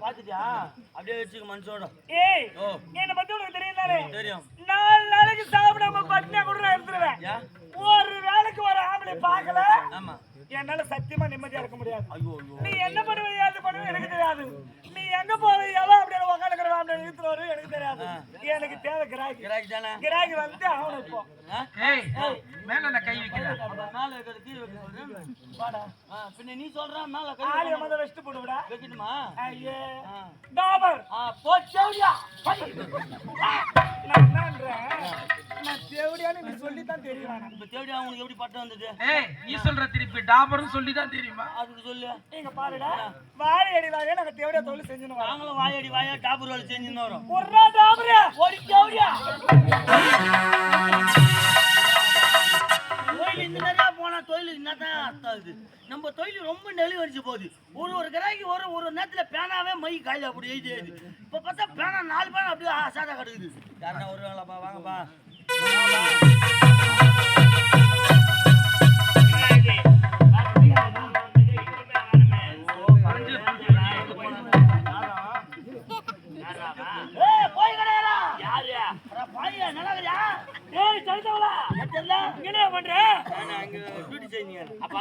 பாத்துட்டியா? அப்படியே வச்சுக்க மனுஷோட. ஏய் என்ன பத்தி உனக்கு தெரியும் தானே? தெரியும். 4 நாளைக்கு சாப்பிடாம பட்டினியா கூட நான் இருந்துருவேன். ஒரு வேளைக்கு ஒரு ஆம்பளை பார்க்கல. ஆமா. என்னால சத்தியமா நிம்மதியா இருக்க முடியாது. ஐயோ நீ என்ன பண்ணுவ ஏது பண்ணுவ எனக்கு தெரியாது. நீ எங்க போவ எவன் அப்படியே உட்கார்ந்துக்கிற ஆம்பளை இழுத்துறாரு எனக்கு தெரியாது. எனக்கு தேவை கிராக்கி. கிராக்கி தானே? கிராக்கி வந்து அவன இப்போ. ஏய் மேல நான் கை வைக்கிறேன். மேல வைக்கிறது கீழ வைக்க சொல்றேன். வாடா. பின்ன நீ சொல்ற மேல கை ஆளே மொத வெஸ்ட் போடுடா. வைக்கணுமா? ஐயே. டாபர். போச்சேடியா. நான் என்னன்றேன்? நான் தேவடியான்னு நீ சொல்லி தான் தெரியும். இப்ப தேவடியா உங்களுக்கு எப்படி பட்டம் வந்தது? ஏய் நீ சொல்ற திருப்பி டாபர்னு சொல்லி தான் தெரியுமா? அதுக்கு சொல்லு. நீங்க பாருடா. வாழையடி வாழையா நாங்க தேவடியா தொழில் செஞ்சுன்னு வரோம். நாங்களும் வாழையடி வாழையா டாபர் வேலை செஞ்சுன்னு வரோம். ஒரே டாபர். ஒரு தேவடியா. தொழில் இந்த நேரா போனா தொழில் என்னதான் அர்த்தம் இது? நம்ம தொழில் ரொம்ப நெளிவரிச்சு போகுது. ஒரு கிராக்கி ஒரு நேரத்துல பேனாவே மை காயில அப்படி எழுதி இப்ப பார்த்தா பேனா 4 பேனா அப்படியே சாதா கிடக்குது. யாருன்னா வருவாங்களாப்பா? வாங்கப்பா. போய் கிடையாதா? யாரு பாய் நல்லா? ஏய் சொல்லுங்களா என்ன பண்ற? அங்க டியூட்டி செய்யுங்க. அப்ப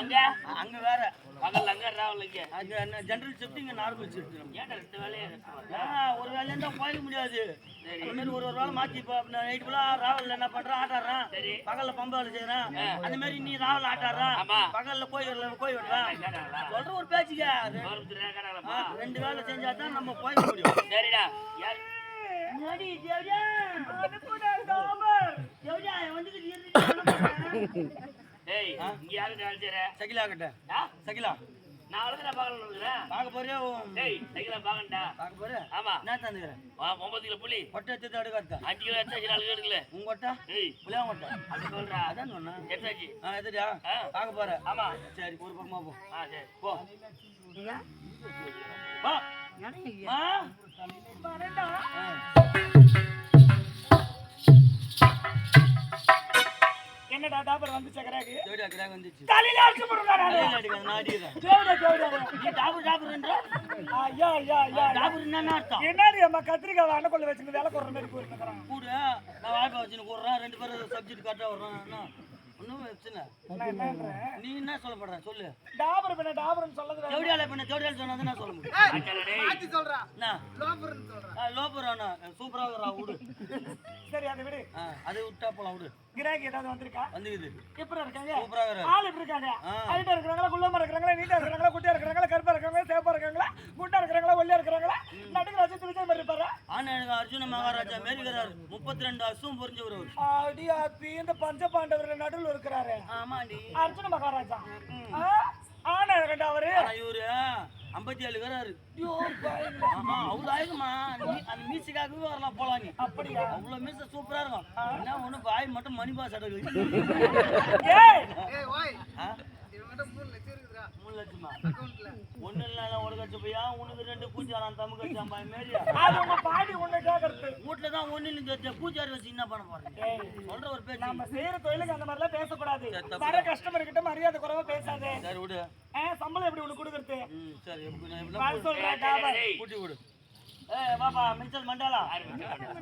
அங்க வேற பகல் அங்க ராவலுங்க. அங்க என்ன ஜெனரல் ஷிஃப்ட் இங்க நார்மல் ஷிஃப்ட். ஏன்டா ரெண்டு வேலையே ஒரு வேலையா தான் போயிட முடியாது. அந்த மாதிரி ஒரு வேளை மாத்தி இப்ப நைட் ஃபுல்லா ராவல்ல என்ன பண்றேன் ஆட்டாடுறேன். பகல்ல பம்பு வேலை செய்யறேன். அந்த மாதிரி நீ ராவல் ஆட்டாடுறேன். பகல்ல கோய் விடுறேன். சொல்ற ஒரு பேச்சுக்க 2 வேலை செஞ்சா தான் நம்ம போய் முடியும். சரிடா. நடி தேவடியா. அனுப்புடா டாபர். தேவடியா வந்துட்டு ஏய் இங்க யாரு வேலை செய்ற? சகிலா கிட்ட. சகிலா நான் அழுதுற பாக்கறேன். பாக்க போறியா? டேய் சகிலா பாக்கண்டா. பாக்க போற? ஆமா. நான் தந்துறேன். 9 கிலோ புளி. பொட்டை எடுத்து அடுக்கறதா. 5 கிலோ எச்சாச்சி 4 கிலோ எடுக்கல. உங்க ஒட்டா? ஏய் புளியா ஒட்டா. அது சொல்றா. அதான் சொன்னா. எச்சாச்சி. எதுடா? பாக்க போற? ஆமா. சரி ஒரு பக்கமா போ. சரி. போ. போ. வரடா. என்னடா டாபர் வந்துச்சா கிராக்கி? தேவடியா கிராக்கி வந்துச்சு. தலையில அடிச்சு போடுடா நானே. தலையில அடிக்க நாடிடா. தேவடியா. நீ டாபர்ன்ற? ஐயா. டாபர் என்னன்னா அர்த்தம்? என்னடி அம்மா கத்திரிக்காய் அண்ணக்குள்ள வச்சுட்டு வேலை கொற மாதிரி போயிட்டுக்கறான். கூட நான் வாய்ப்பா வச்சுன்னு கூறறேன். 2 பேரும் சப்ஜெக்ட் கரெக்ட்டா வர்றான். ஒண்ணும் பிரச்சனை. நீ என்ன சொல்லப்படுற சொல்லு. டாபர் பண்ண டாபர்னு சொல்லது. தேவடியால பண்ண தேவடியால சொன்னா நான் சொல்ல முடியும். மாத்தி சொல்றா. நான் லோபர்னு சொல்றா. லோபரானா சூப்பரா இருக்கறா விடு. சரி அதை விடு. அது விட்டா போலாம் விடு. கிராக்கி ஏதாவது வந்திருக்கா? வந்துக்குது. எப்படி இருக்காங்க? சூப்பரா இருக்கறா. ஆளு எப்படி இருக்காங்க? ஹைட்டா இருக்காங்களா, குள்ளமா இருக்காங்களா, நீட்டா இருக்காங்களா, குட்டியா இருக்காங்களா, கருப்பா இருக்காங்களா, சேப்பா இருக்காங்களா, குண்டா இருக்காங்களா, ஒல்லியா இருக்காங்களா? நடுக்கு ராஜா விஜய் மாதிரி இருப்பாரா? ஆனா எனக்கு அர்ஜுன மகாராஜா மாரி இருக்காரு. 32 அசும் புரிஞ்சவர் அவர். அடியா இந்த பஞ்ச பாண்டவர்கள் நடுவுல இருக்காரு. ஆமாடி. அர்ஜுன மகாராஜா. ஆனா இருக்கட்ட அவரு. இவரு 57 இருக்காரு. ஐயோ அவ்வளவு ஆயுதமா அந்த மீசுக்காகவே வரலாம் போலாம் நீ. அப்படியா? அவ்வளவு மீச சூப்பரா இருக்கும். என்ன ஒண்ணு வாய் மட்டும் மணி பாஸ் அடக்கு. ஏய் ஓய். இவன்ட 3 லட்சம் இருக்குடா. 3 லட்சமா? அக்கவுண்ட்ல. ஒண்ணு இல்ல 1 லட்சம் பையா உனக்கு 2 பூஜாரான் தமக்கு வச்சாம்பா மேரியா. அது உங்க பாடி ஒண்ணு கேக்குறது. வீட்ல தான் ஒண்ணு இல்ல பூஜாரி வச்சு என்ன பண்ண போறீங்க? சொல்ற ஒரு பேச்சு. நம்ம செய்யற தொழிலுக்கு அந்த மாதிரி எல்லாம் பேச கூடாது. வர கஸ்டமர் கிட்ட மரியாதை குறைவா பேசாதே. சரி விடு. சம்பளம் எப்படி உனக்கு கொடுக்கிறது? சரி நான் சொல்றேன் டாபர். கூட்டி விடு. ஏய் பாபா மின்சல் மண்டாலா.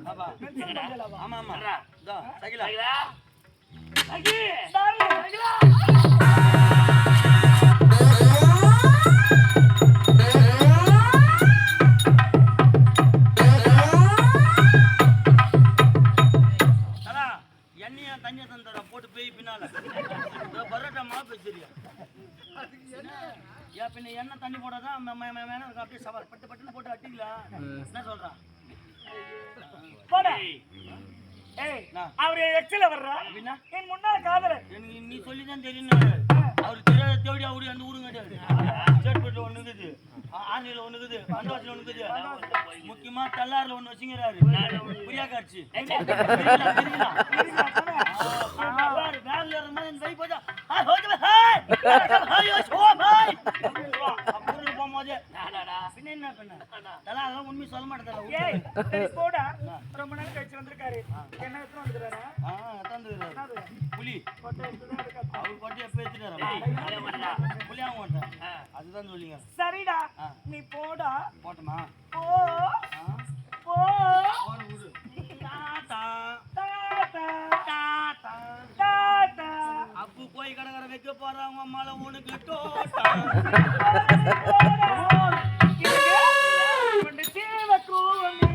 பாபா மின்சல் மண்டாலா. ஆமா ஆமா. இதோ சகிலா. சகி. சகிலா. தண்ணியை தந்துற போட்டு போய் பின்னால பரோட்டா மா பேசுறியா? ஏன் பின்ன எண்ணெய் தண்ணி போடாதான் அப்படியே சவால் பட்டு பட்டுன்னு போட்டு அட்டிக்கலாம். என்ன சொல்றான்? அவரு எக்ஸல வர்றா அப்படின்னா என் முன்னாள் காதலர். எனக்கு நீ சொல்லிதான் தெரியும். அவரு தெரியாத தேடி அவரு அந்த ஊரும் கிடையாது. சேட்பேட்ல ஒண்ணு இருக்குது, ஆந்திரில ஒண்ணு இருக்குது, பண்டாசில ஒண்ணு இருக்குது, முக்கியமா தல்லாறுல ஒண்ணு வச்சுங்கிறாரு. புரியா காட்சி வேலையில இருந்தா இந்த பைக் போதா போகும்போது பின்ன என்ன பண்ண அதெல்லாம் உண்மை சொல்ல மாட்டேன். போடா ரொம்ப நேரம் கழிச்சு வந்திருக்காரு. என்ன எடுத்து வந்துக்கிறாரா? புலி அவர் பட்டி எப்ப எடுத்துட்டாரா? புலியாக மாட்டேன் அதுதான் சொல்லிங்க. சரிடா நீ போடா. போட்டுமா போ போ தாத்தா தாத்தா தாத்தா தாத்தா அப்பு போய் கடற்கரை வைக்க போறாங்க மலை உனக்கு தோட்டா கொண்டு சேவை கூவமே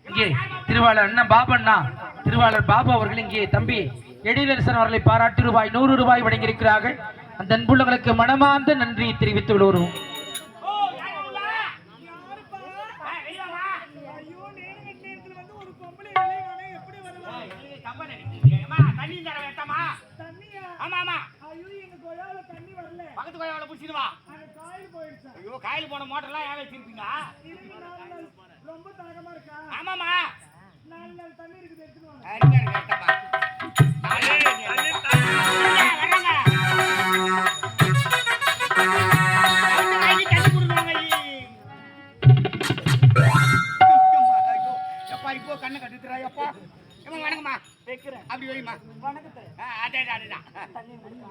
இங்கே திருவாளர் அண்ணன் பாபண்ணா திருவாளர் பாபு அவர்கள் இங்கே தம்பி எழிலரசன் அவர்களை பாராட்டி ரூபாய் வழங்கியிருக்கிறார்கள். அந்த அன்புள்ளவர்களுக்கு மனமார்ந்த நன்றி தெரிவித்து விடுவோம். காயில் போன மோட்டர்லாம் ஏன் வச்சிருப்பீங்க? ரொம்ப தாகமா இருக்கா? ஆமாமா. நல்ல தண்ணி இருக்குது எடுத்துட்டு வாங்க. இருங்க எடுத்தமா. இப்போ கண்ணை கட்டுறா அப்பா. வணக்கம்மா. வைக்கிறேன். அப்படி வைமா. வணக்கத்தை.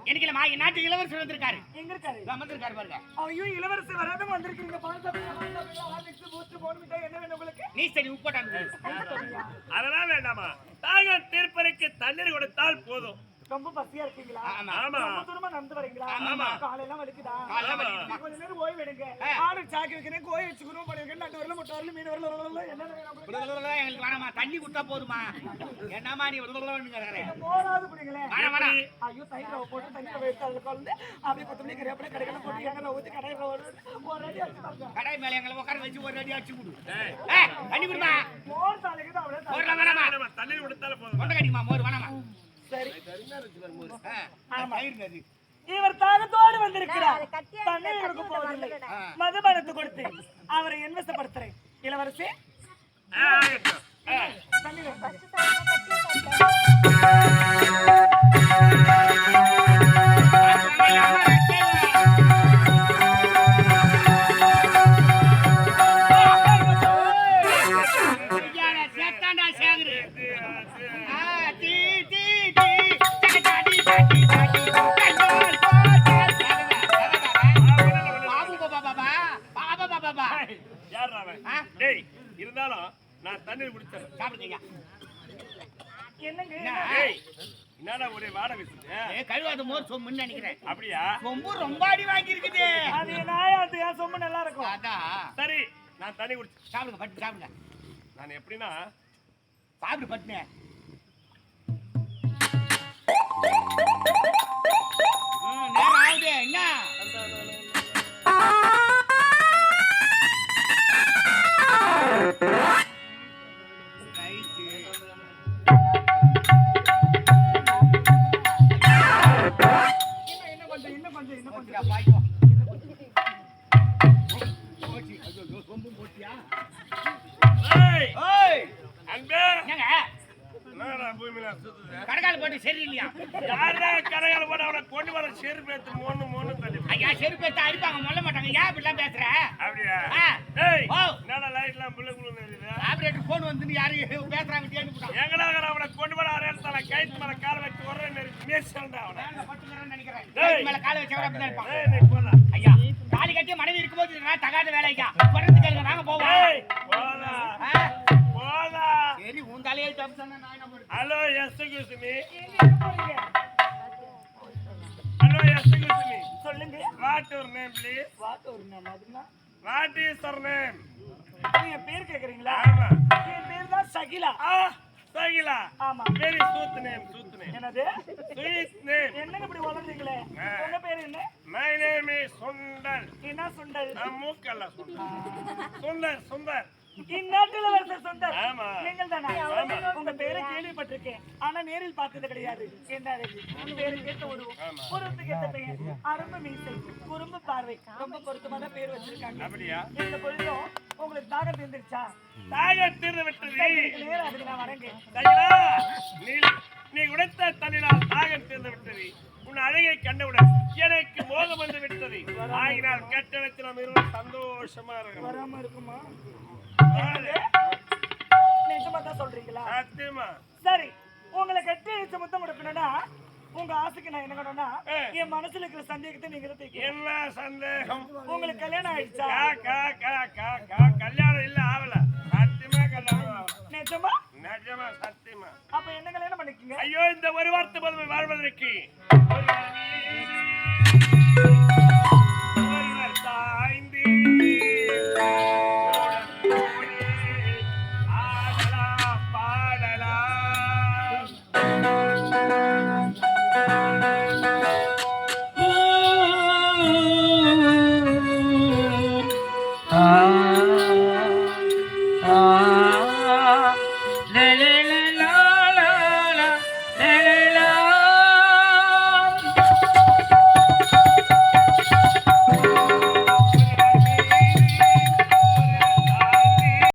எனக்கு இல்லம்மா, என் நாட்டு இளவரசர் வந்திருக்காரு. எங்க இருக்காரு? வந்திருக்காரு பாருங்க. ஐயோ இளவரசர் வராத வந்திருக்கீங்க. என்ன வேணும் உங்களுக்கு? நீ சரி உப்பட்டாங்க. அதெல்லாம் வேண்டாமா, தாகம் தீர்ப்பதற்கு தண்ணீர் கொடுத்தால் போதும். ரொம்ப பசியா இருக்கீங்களா? ஆமா. ரொம்ப தூரமா நடந்து வரீங்களா? காலையெல்லாம் வலிக்குதா? கொஞ்ச நேரம் ஓய்வு எடுங்க. ஆடு சாக்கி வைக்கிறேன், கோழி வச்சுக்கணும், பண்ணிருக்கேன், நண்டு வரல, முட்டை வரல, மீன் வரல, என்ன வேணும்? எங்களுக்கு வேணாமா, தண்ணி குட்டா போதுமா? என்னமா நீ போராது பிடிங்களேன். ஐயோ, தயிர் போட்டு தண்ணி வைத்து அதுல கலந்து அப்படியே கொத்தமல்லி கறிவேப்பிலை கடைகளை போட்டு எண்ணெய் ஊற்றி கடையில் ஒரு அடி அடிச்சு பாருங்க. கடை மேல எங்களை உட்கார வச்சு ஒரு அடி அடிச்சு கொடு. தண்ணி குடுமா. மோர் தாளிக்கு தான் அவ்வளோ மோர் வேணாமா, தண்ணி கொடுத்தால போதும். கொண்ட கடிமா, மோர் வேணாமா. சரி. ஆமா, தயிர் அது. இவர் தாகத்தோடு வந்திருக்கிறார். தண்ணீர் கொடுக்க போவதில்லை. மதுபானத்தை கொடுத்து அவரை என்வசப்படுத்துறேன். இளவரசி தண்ணீர் இருந்தாலும் நான் தண்ணீர் குடிச்சேன். சாப்பிடுங்க. என்னங்க என்னடா ஒரே வாடகை வீசுது? கழுவாத மோர் சொம்முன்னு நினைக்கிறேன். அப்படியா? சொம்பு ரொம்ப அடி வாங்கி இருக்குது. அது நாயாது என் சொம்பு நல்லா இருக்கும். அதான் சரி, நான் தண்ணி குடிச்சேன். சாப்பிடுங்க, பட்டு சாப்பிடுங்க. நான் எப்படின்னா சாப்பிடு பட்டுனே. நேரம் ஆகுது. என்ன இன்னும் கொஞ்சம் அன்பே என்னங்க என்னடா பூமியில சுத்துது? கடைக்கால போட்டு சரி இல்லையா? யாரா கடையால போட அவனை கொண்டு வர செருப்பு எடுத்து மோன்னு தள்ளி. ஐயா செருப்பு எடுத்து அடிப்பாங்க, மொல்ல மாட்டாங்க. ஏன் இப்படிலாம் பேசுற? அப்படியா? ஆ. டேய், ஓ. என்னடா லைட்லாம் புள்ள புள்ளன்னு எரியுது? ஆபரேட்டர் போன் வந்து யாரு பேசுறாங்க தேடி போட்டாங்க. எங்கடாங்கற அவனை கொண்டு வர அரேத்தால கைத்து மேல கால வச்சு ஒரே மேசல்டா அவனை. நான் பட்டுறேன்னு நினைக்கிறேன். டேய். மேல கால வச்சவர அப்படி இருப்பான். டேய், நீ போடா. ஐயா தாலி கட்டி மனைவி இருக்கும்போது இதெல்லாம் தகாத வேலைக்கா. குறந்து கேளுங்க, வாங்க போவோம். டேய், போடா. ஆ. போடா. சரி உன் தலையே தப்பு சொன்னா நான் என்ன பண்ணுறது? Hello excuse me. எங்க போறீங்க? Hello excuse me. சொல்லுங்க. What your name please? What ஒரு நாள் அதுனா வாட் இஸ் யுவர் நேம்? நீங்க பேர் கேக்குறீங்களா? ஆமா. என் பேர் தான் சகிலா. சகிலா. ஆமா. Very sooth name, sooth name. என்னது? Sweet name. என்னங்க இப்படி வளர்ந்தீங்களே? உங்க பேர் என்ன? My name is Sundal. என்ன சுண்டல்? மூக்கல்ல சுண்டல். சுந்தர், சுந்தர். இந்நாட்டுல வருஷ சுந்தர். ஆமா. நீங்கள் தானா? உங்க பேரை கேள்விப்பட்டிருக்கேன், ஆனா நேரில் பார்த்தது கிடையாது. என்ன உங்க பேரு கேட்ட உருவம், உருவத்துக்கு ஏத்த பெயர், அரும்பு மீசை, குறும்பு பார்வை, ரொம்ப பொருத்தமான பேர் வச்சிருக்காங்க. அப்படியா? இந்த பொழுதும் உங்களுக்கு தாகம் தீர்ந்துருச்சா? தாகம் தீர்ந்து விட்டது. நேரம் அதுக்கு நான் வரேங்க. சகிலா, நீ உடைத்த தண்ணினால் தாகம் தீர்ந்து விட்டது. உன் அழகை கண்டவுடன் எனக்கு மோகம் வந்து விட்டது. ஆகினால் கட்டணத்தில் நாம் இருவரும் சந்தோஷமா இருக்கணும். வராம இருக்குமா? நிஜமா தான் சொல்றீங்களா? சத்தியமா. சரி, உங்களை கட்டி அடிச்சு முத்தம் கொடுக்கணும்னா உங்க ஆசைக்கு நான் என்ன பண்ணணும்னா என் மனசுல இருக்கிற சந்தேகத்தை நீங்க தீர்க்கணும். என்ன சந்தேகம்? உங்களுக்கு கல்யாணம் ஆயிடுச்சா? கல்யாணம் இல்ல, ஆகல. சத்தியமா கல்யாணம் ஆகல. நிஜமா? நிஜமா, சத்தியமா. அப்ப என்ன கல்யாணம் பண்ணிக்கீங்க? ஐயோ, இந்த ஒரு வார்த்தை போதும் வாழ்வதற்கு.